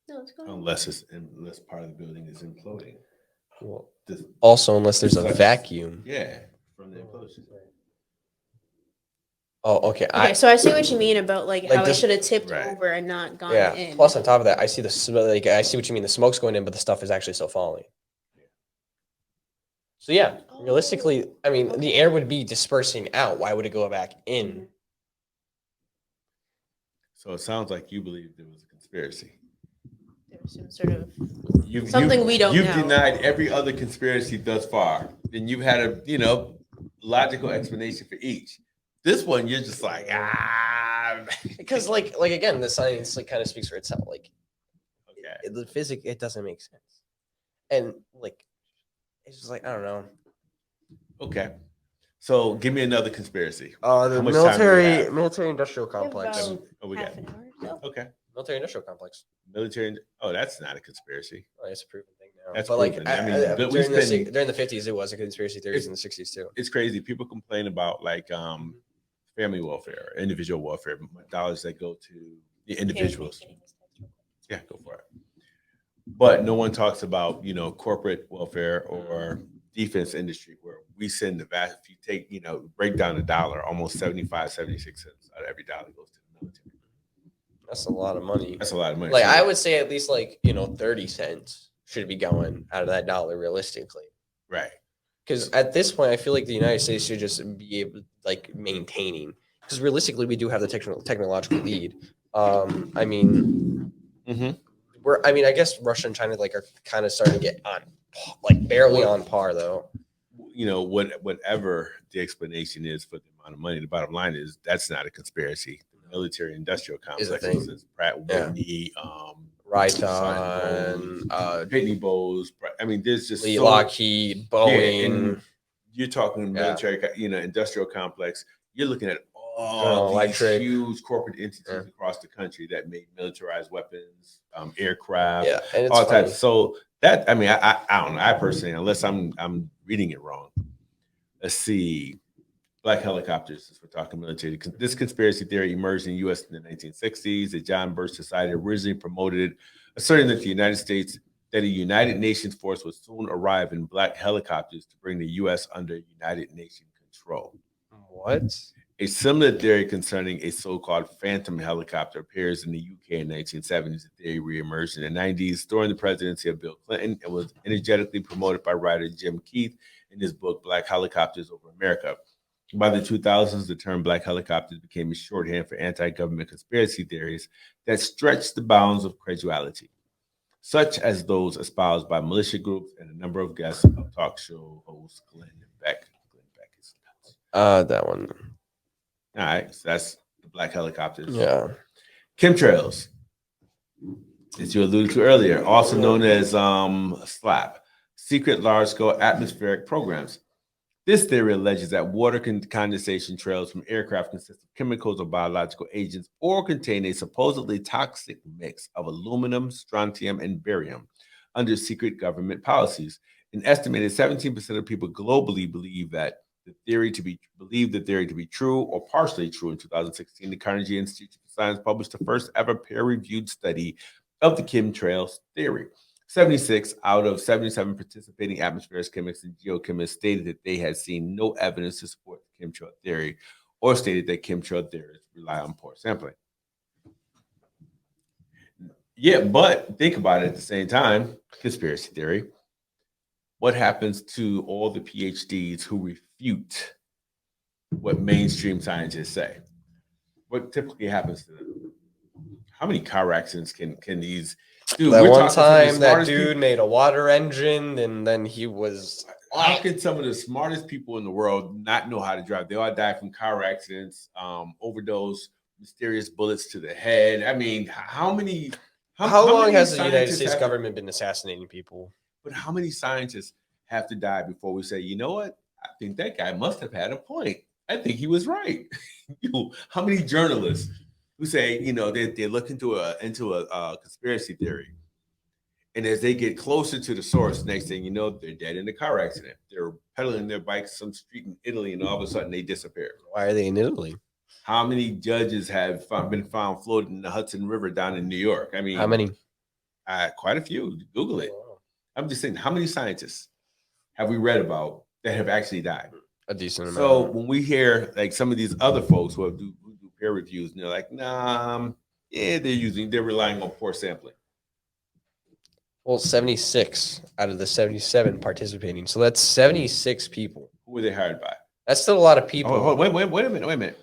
No, it's going. Unless part of the building is imploding. Well, This- also, unless there's a vacuum. yeah, from the implosion. Oh, okay. Okay, so I see what you mean about like how this- it should have tipped right. over and not gone Yeah. in. Plus, on top of that, I see I see what you mean. The smoke's going in, but the stuff is actually still falling. So yeah, realistically, I mean, the air would be dispersing out. Why would it go back in? So it sounds like you believe there was a conspiracy. There's some sort of You've we don't You've know. denied every other conspiracy thus far, and you've had a logical explanation for each. This one, you're just like, because like again, the science like kind of speaks for itself. Like, okay, the physics, it doesn't make sense, and like, it's just like I don't know. okay. So give me another conspiracy. The How much time do we have? military industrial We have complex. about Oh, we half got an hour or so. okay. Military industrial complex. Military. Oh, that's not a conspiracy. Oh, it's a proven thing now. That's but like proven. I mean, but we spend- during the 50s, it was a conspiracy theories in the 60s too. It's crazy. People complain about like family welfare, individual welfare, dollars that go to the individuals. Yeah, go for it. But no one talks about, corporate welfare or defense industry where we send the vast, if you take, break down the dollar, almost 75, 76 cents out of every dollar goes to the military. That's a lot of money. That's a lot of money. Like I would say at least like, 30 cents should be going out of that dollar realistically. Right. Because at this point, I feel like the United States should just be able like maintaining, because realistically, we do have the technological lead. I mean, I guess Russia and China like are kind of starting to get on, like barely on par though. Whatever the explanation is for the amount of money, the bottom line is that's not a conspiracy. The military industrial complex is Pratt Whitney, Raytheon, Pitney Bowes. I mean, there's just Lockheed, Boeing. And you're talking military, industrial complex. You're looking at all these huge corporate entities across the country that make militarized weapons, aircraft, and it's all funny. types. So that, I mean, I don't know. I personally, unless I'm reading it wrong. Let's see. Black helicopters, as we're talking military. This conspiracy theory emerged in the U.S. in the 1960s. The John Birch Society originally promoted it, asserting that a United Nations force would soon arrive in black helicopters to bring the U.S. under United Nations control. What? A similar theory concerning a so-called phantom helicopter appears in the UK in the 1970s. The theory reemerged in the 90s during the presidency of Bill Clinton and was energetically promoted by writer Jim Keith in his book, Black Helicopters Over America. By the 2000s, the term black helicopters became a shorthand for anti-government conspiracy theories that stretched the bounds of credulity, such as those espoused by militia groups and a number of guests of talk show host Glenn Beck. That one. All right, so that's the black helicopters. Yeah. Chemtrails, as you alluded to earlier, also known as SLAP, secret large-scale atmospheric programs. This theory alleges that water condensation trails from aircraft consist of chemicals or biological agents or contain a supposedly toxic mix of aluminum, strontium, and barium under secret government policies. An estimated 17% of people globally believe the theory to be true or partially true. In 2016, the Carnegie Institute for Science published the first ever peer-reviewed study of the chemtrails theory. 76 out of 77 participating atmospheric chemists and geochemists stated that they had seen no evidence to support the chemtrail theory, or stated that chemtrail theories rely on poor sampling. Yeah, but think about it at the same time, conspiracy theory. What happens to all the PhDs who refute what mainstream scientists say? What typically happens to them? How many car accidents can these do? That one time that dude made a water engine and then he was... How can some of the smartest people in the world not know how to drive? They all die from car accidents, overdose, mysterious bullets to the head. I mean, how long has the United States government been assassinating people? But how many scientists have to die before we say, you know what? I think that guy must have had a point. I think he was right. How many journalists who say, they look into a conspiracy theory, and as they get closer to the source, next thing you know, they're dead in a car accident. They're pedaling their bikes some street in Italy, and all of a sudden they disappear. Why are they in Italy? How many judges have been found floating in the Hudson River down in New York? I mean, how many? Quite a few. Google it. I'm just saying, how many scientists have we read about that have actually died? A decent amount. So when we hear like some of these other folks who do peer reviews, and they're like, they're relying on poor sampling. Well, 76 out of the 77 participating. So that's 76 people. Who were they hired by? That's still a lot of people. Oh, wait a minute.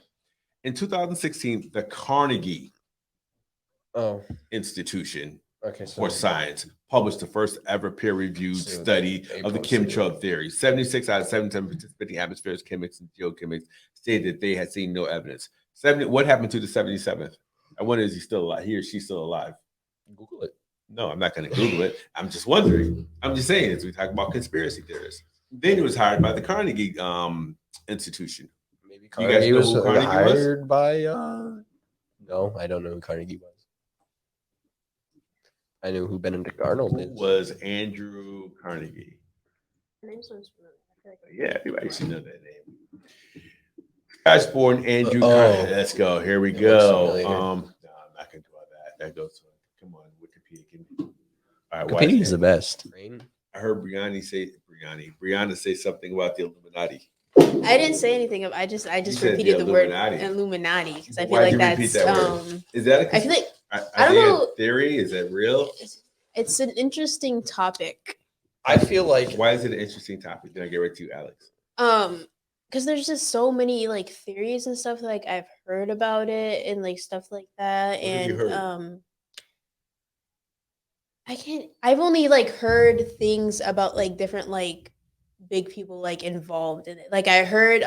In 2016, the Carnegie Institution for Science published the first ever peer-reviewed study of the chemtrail theory. 76 out of 77 participating atmospherics, chemists, and geochemists stated that they had seen no evidence. What happened to the 77th? I wonder, is he still alive? He or she still alive? Google it. No, I'm not going to Google it. I'm just wondering. I'm just saying, as we talk about conspiracy theorists. Then he was hired by the Carnegie Institution. Maybe Carnegie was hired by. No, I don't know who Carnegie was. I knew who Benedict Arnold is. Who was Andrew Carnegie? Yeah, everybody should know that name. Scotch-born Andrew Carnegie. Let's go. Here we go. No, I'm not going to do all that. That goes to, come on, Wikipedia. All right, Wikipedia is the best. I heard Brianna say something about the Illuminati. I didn't say anything. I just repeated the word Illuminati because I feel like that's that is that I feel like I don't know theory. Is that real? It's an interesting topic. I feel like why is it an interesting topic? Then I get right to you, Alex. Because there's just so many like theories and stuff like I've heard about it and like stuff like that. What have you heard? I've only like heard things about like different like big people like involved in it. Like I heard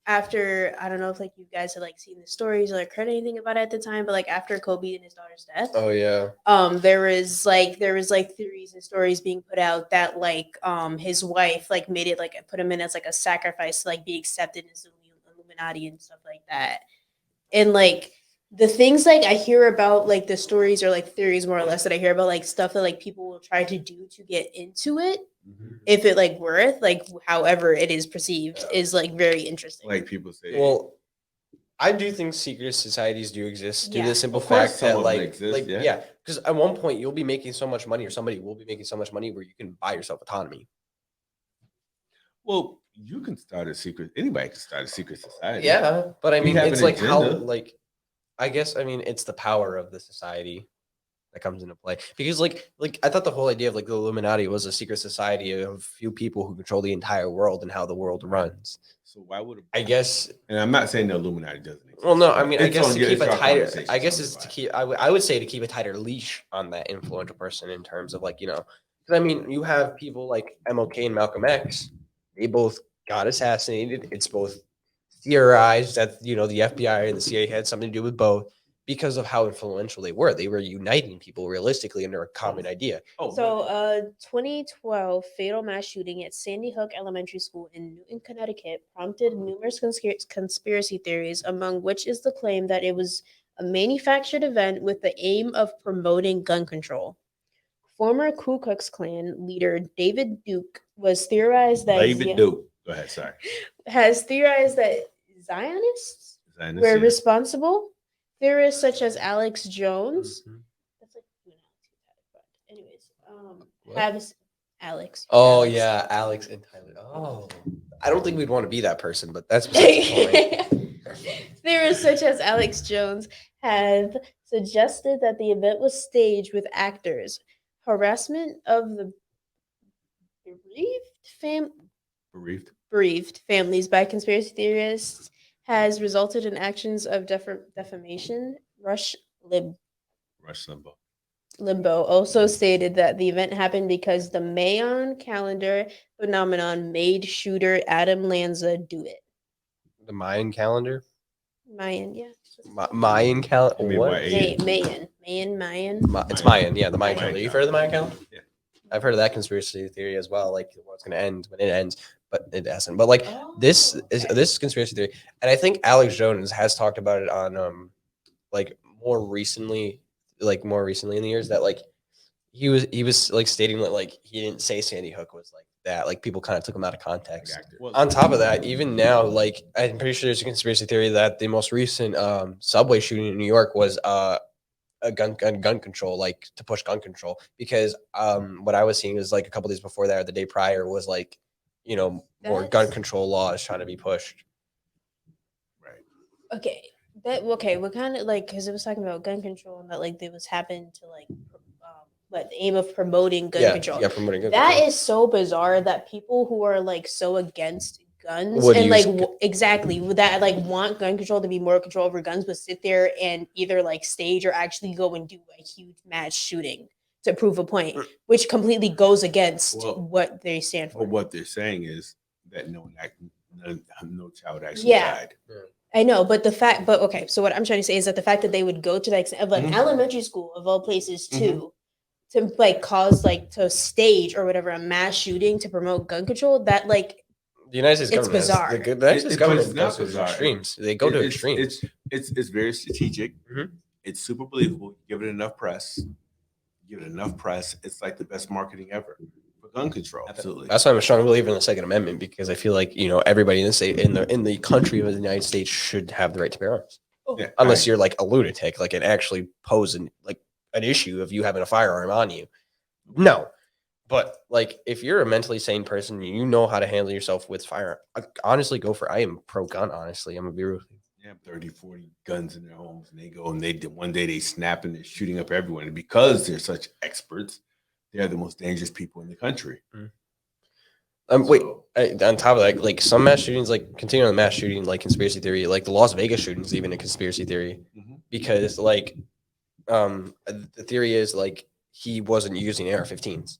after, I don't know if like you guys had like seen the stories or like heard anything about it at the time, but like after Kobe and his daughter's death. Oh yeah. There was like theories and stories being put out that like his wife like made it like put him in as like a sacrifice to like be accepted into the Illuminati and stuff like that. And like the things like I hear about like the stories or like theories more or less that I hear about like stuff that like people will try to do to get into it. If it like worth like however it is perceived is like very interesting. Like people say, well, I do think secret societies do exist due to the simple fact that because at one point you'll be making so much money or somebody will be making so much money where you can buy yourself autonomy. Well, you can start a secret. Anybody can start a secret society. Yeah, but I mean, it's like how like I guess I mean it's the power of the society that comes into play because like I thought the whole idea of like the Illuminati was a secret society of few people who control the entire world and how the world runs. So why would I guess? And I'm not saying the Illuminati doesn't exist. Well, no, I mean I guess to keep a tighter. I guess is to keep. I would say to keep a tighter leash on that influential person in terms of like because I mean you have people like MLK and Malcolm X. They both got assassinated. It's both theorized that the FBI and the CIA had something to do with both. Because of how influential they were uniting people realistically under a common idea. 2012 fatal mass shooting at Sandy Hook Elementary School in Newton, Connecticut prompted numerous conspiracy theories, among which is the claim that it was a manufactured event with the aim of promoting gun control. Former Ku Klux Klan leader David Duke was theorized that has theorized that Zionists were responsible. Theorists such as Alex Jones, that's like anyways, have Alex. Oh yeah, Alex and Tyler. Oh, I don't think we'd want to be that person, but that's besides the point. Theorists such as Alex Jones have suggested that the event was staged with actors. Harassment of the bereaved families by conspiracy theorists has resulted in actions of defamation. Rush Limbaugh also stated that the event happened because the Mayan calendar phenomenon made shooter Adam Lanza do it. The Mayan calendar? Mayan, yeah. Mayan calendar? What? Mayan. It's Mayan, yeah, the Mayan calendar. You've heard of the Mayan calendar? Yeah. I've heard of that conspiracy theory as well, like what's going to end when it ends. But it hasn't. But like this is conspiracy theory, and I think Alex Jones has talked about it on like more recently in the years that like he was like stating that like he didn't say Sandy Hook was like that. Like people kind of took him out of context. On top of that, even now, like I'm pretty sure there's a conspiracy theory that the most recent subway shooting in New York was a gun control, like to push gun control, because what I was seeing is like a couple days before that or the day prior was like more gun control laws trying to be pushed. Right. Okay. We're kind of like, because it was talking about gun control and that like it was happening to like the aim of promoting gun control. Yeah, promoting gun control. That is so bizarre that people who are like so against guns and like exactly that like want gun control to be more control over guns, but sit there and either like stage or actually go and do a huge mass shooting to prove a point, which completely goes against what they stand for. But what they're saying is that no child actually died. I know, but okay. So what I'm trying to say is that the fact that they would go to the extent of an elementary school of all places to like cause like to stage or whatever a mass shooting to promote gun control, that like the United States government, it's bizarre. The United States government goes to extremes. They go to extremes. It's very strategic. It's super believable. Give it enough press. It's like the best marketing ever for gun control. Absolutely. That's why I'm a strong believer in the Second Amendment, because I feel like, you know, everybody in the state, in the country of the United States should have the right to bear arms, unless you're like a lunatic, like it actually pose an issue of you having a firearm on you. No, but like if you're a mentally sane person, you know how to handle yourself with fire. Honestly, go for. I am pro gun. Honestly, I'm gonna be real. They have 30, 40 guns in their homes, and they go and one day they snap and they're shooting up everyone. And because they're such experts, they're the most dangerous people in the country. Wait, on top of that, like some mass shootings, like continuing on the mass shooting, like conspiracy theory, like the Las Vegas shooting is even a conspiracy theory, because like the theory is like he wasn't using AR-15s.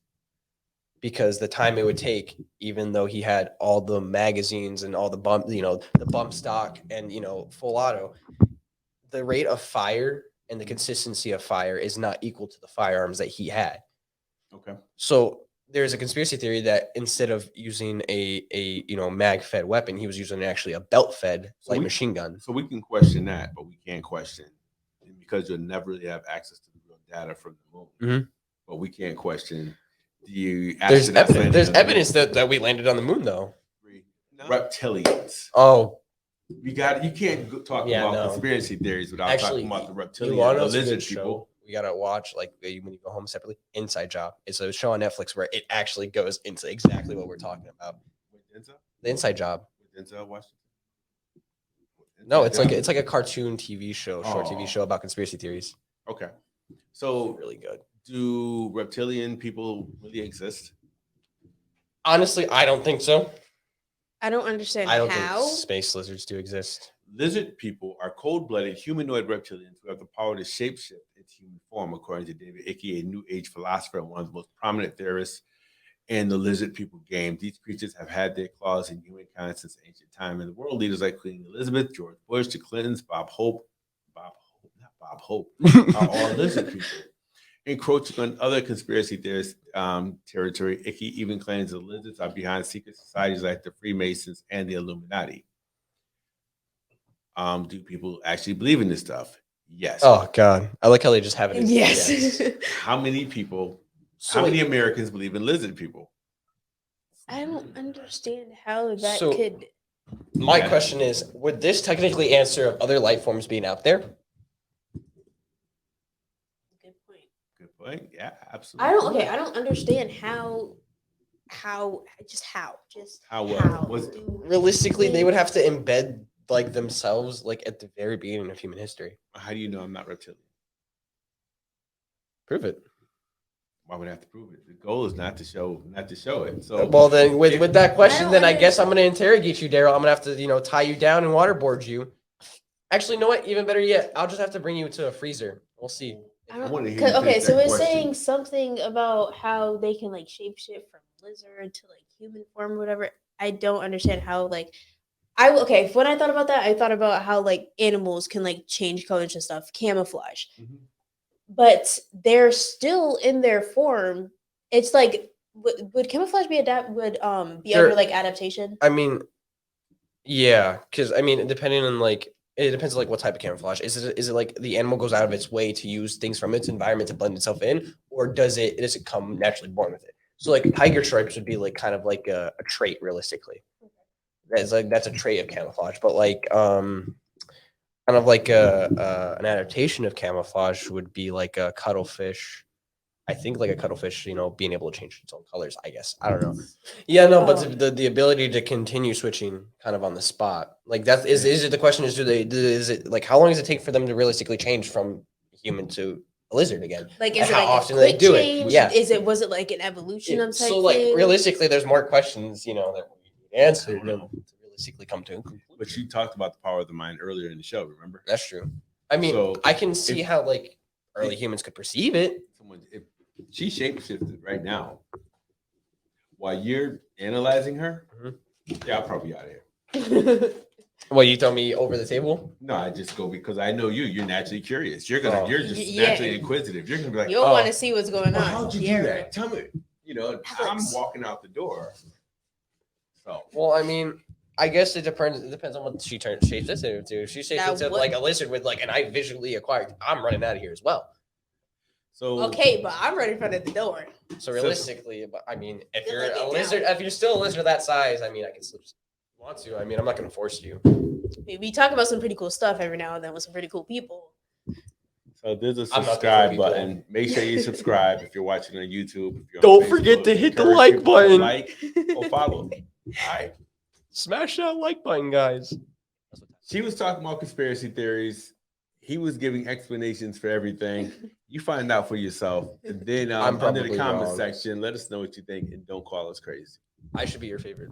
Because the time it would take, even though he had all the magazines and all the bump stock and, full auto, the rate of fire and the consistency of fire is not equal to the firearms that he had. Okay. So there's a conspiracy theory that instead of using a mag-fed weapon, he was using actually a belt-fed machine gun. So we can question that, but we can't question, because you'll never really have access to the real data from the moon. But we can't question. There's evidence that we landed on the moon, though. Reptilians. Oh, you can't talk about conspiracy theories without talking about the reptilians, the lizard people. We gotta watch, like, when you go home separately, Inside Job. It's a show on Netflix where it actually goes into exactly what we're talking about. The Inside Job. Denzel Washington. No, it's like a cartoon TV show, short TV show about conspiracy theories. Okay, so it's really good. Do reptilian people really exist? Honestly, I don't think so. I don't understand I don't how. think space lizards do exist. Lizard people are cold-blooded humanoid reptilians who have the power to shapeshift into human form, according to David Icke, a New Age philosopher and one of the most prominent theorists in the lizard people game. These creatures have had their claws in humankind since ancient time, and the world leaders like Queen Elizabeth, George Bush, the Clintons, Bob Hope, are all lizard people. Encroaching on other conspiracy theorist territory, Icke even claims the lizards are behind secret societies like the Freemasons and the Illuminati. Do people actually believe in this stuff? Yes. Oh God, I like how they just have it. Yes. How many people? How many Americans believe in lizard people? I don't understand how that could. My question is: would this technically answer of other life forms being out there? Yeah, absolutely. I don't understand how. Realistically, they would have to embed like themselves like at the very beginning of human history. How do you know I'm not reptilian? Prove it. Why would I have to prove it? The goal is not to show it. So well, then with that question, then I guess I'm going to interrogate you, Daryl. I'm going to have to tie you down and waterboard you. Actually, you know what? Even better yet, I'll just have to bring you to a freezer. We'll see. Okay, so it's saying something about how they can like shapeshift from lizard to like human form or whatever. I don't understand how when I thought about that, I thought about how like animals can like change colors and stuff, camouflage. But they're still in their form. It's like would camouflage be under like adaptation? I mean, yeah, because I mean, depending on like it depends on like what type of camouflage. Is it like the animal goes out of its way to use things from its environment to blend itself in, or does it come naturally born with it? So like tiger stripes would be like kind of like a trait realistically. That's a trait of camouflage, but like kind of like an adaptation of camouflage would be like a cuttlefish. I think like a cuttlefish, being able to change its own colors, I guess. I don't know. Yeah, no, but the ability to continue switching kind of on the spot. Like that is it the question is is it like how long does it take for them to realistically change from human to a lizard again? Like is it how like often they do it? Yeah. Was it like an evolution of type so like thing? realistically there's more questions, that we need to answer to realistically come to a conclusion. But you talked about the power of the mind earlier in the show, remember? That's true. I mean, I can see how like early humans could perceive it. She shapeshifted right now. While you're analyzing her, yeah, I'll probably be out of here. Well, you tell me over the table? No, I just go because I know you. You're naturally curious. You're just naturally inquisitive. You're gonna be like, you'll want to see what's going on. How'd you do that? Tell me. You know, I'm walking out the door. So, well, I mean, I guess it depends. It depends on what she shapes this into. If she shapes into like a lizard with like an eye visually acquired, I'm running out of here as well. So okay, but I'm right in front of the door. So realistically, but I mean, if you're a lizard, if you're still a lizard that size, I mean, I can still want to. I mean, I'm not going to force you. We talk about some pretty cool stuff every now and then with some pretty cool people. So there's a subscribe button. Make sure you subscribe if you're watching on YouTube. If you're Don't on Facebook, forget to hit the like button. Like or follow. All right. Smash that like button, guys. She was talking about conspiracy theories. He was giving explanations for everything. You find out for yourself. And then under the comment section, let us know what you think and don't call us crazy. I should be your favorite.